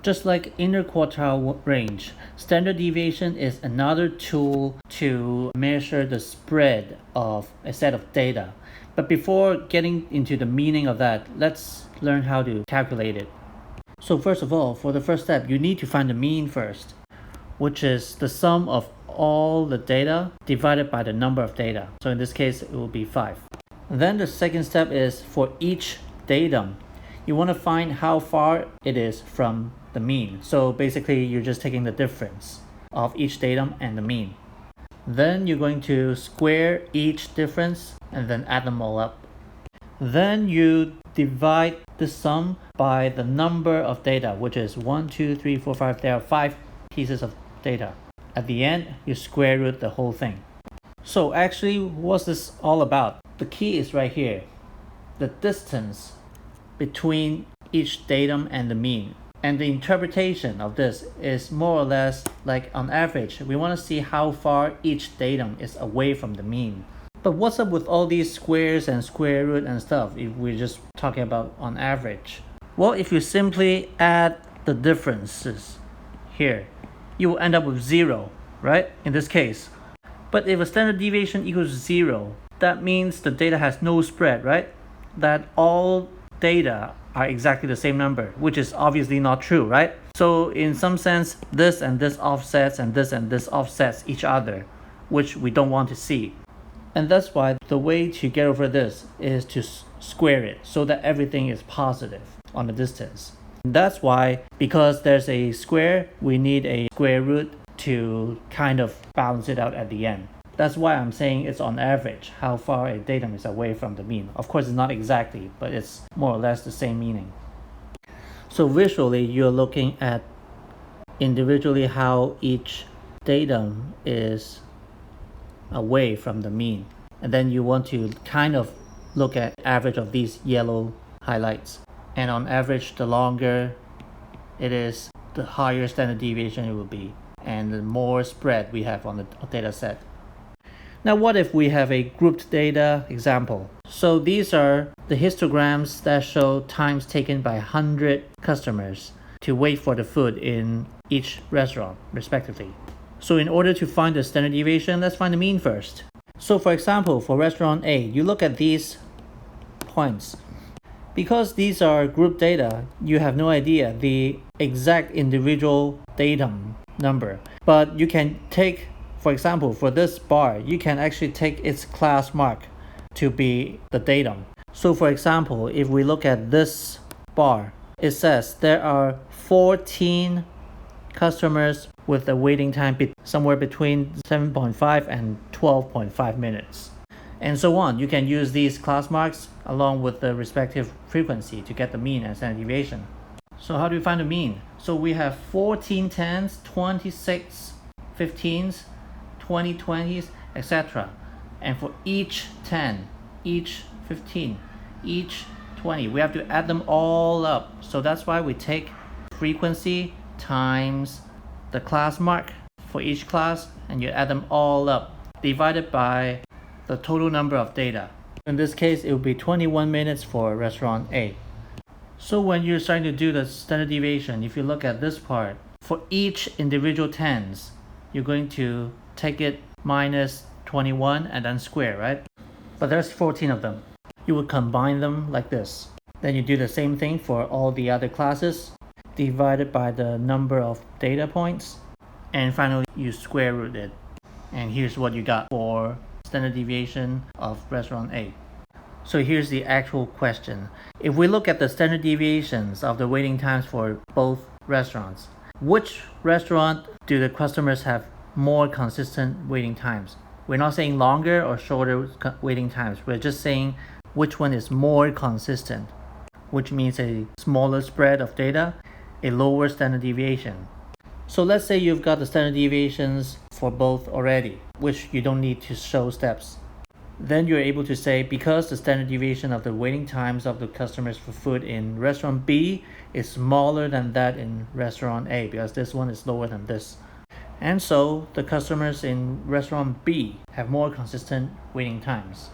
Just like inter-quartile range, standard deviation is another tool to measure the spread of a set of data. But before getting into the meaning of that, let's learn how to calculate it. So first of all, for the first step, you need to find the mean first, which is the sum of all the data divided by the number of data. So in this case, it will be 5. Then the second step is for each datum, you want to find how far it is from the mean. So basically, you're just taking the difference of each datum and the mean. Then you're going to square each difference and then add them all up. Then you divide the sum by the number of data, which is 1, 2, 3, 4, 5. There are 5 pieces of data. At the end, you square root the whole thing. So actually, what's this all about? The key is right here. The distance between each datum and the mean. And the interpretation of this is more or less like on average, we want to see how far each datum is away from the mean. But what's up with all these squares and square root and stuff if we're just talking about on average? Well, if you simply add the differences here, you will end up with 0, right? In this case. But if a standard deviation equals 0, that means the data has no spread, right? That all data are exactly the same number, which is obviously not true, right? So in some sense, this and this offsets and this offsets each other, which we don't want to see. And that's why the way to get over this is to square it so that everything is positive on the distance. And that's why, because there's a square, we need a square root to kind of balance it out at the end. That's why I'm saying it's on average, how far a datum is away from the mean. Of course, it's not exactly, but it's more or less the same meaning. So visually, you're looking at individually how each datum is away from the mean. And then you want to kind of look at average of these yellow highlights. And on average, the longer it is, the higher standard deviation it will be, and the more spread we have on the data set. Now, what if we have a grouped data example? So these are the histograms that show times taken by 100 customers to wait for the food in each restaurant, respectively. So in order to find the standard deviation, let's find the mean first. So for example, for restaurant A, you look at these points. Because these are group data, you have no idea the exact individual datum number. But you can take, for example, for this bar, you can actually take its class mark to be the datum. So for example, if we look at this bar, it says there are 14 customers with a waiting time somewhere between 7.5 and 12.5 minutes. And so on. You can use these class marks along with the respective frequency to get the mean and standard deviation. So how do we find the mean? So we have 14 10s, 26 15s, 20 20s, etc. And for each 10, each 15, each 20, we have to add them all up. So that's why we take frequency times the class mark for each class, and you add them all up, divided by the total number of data. In this case, it will be 21 minutes for restaurant A. So when you're starting to do the standard deviation, if you look at this part, for each individual 10s, you're going to take it minus 21 and then square, right? But there's 14 of them. You would combine them like this. Then you do the same thing for all the other classes, divided by the number of data points, and finally you square root it. And here's what you got for standard deviation of restaurant A. So here's the actual question. If we look at the standard deviations of the waiting times for both restaurants, which restaurant do the customers have more consistent waiting times? We're not saying longer or shorter waiting times. We're just saying which one is more consistent, which means a smaller spread of data, a lower standard deviation. So let's say you've got the standard deviations for both already, which you don't need to show steps. Then you're able to say, because the standard deviation of the waiting times of the customers for food in restaurant B is smaller than that in restaurant A, because this one is lower than this. And so the customers in restaurant B have more consistent waiting times.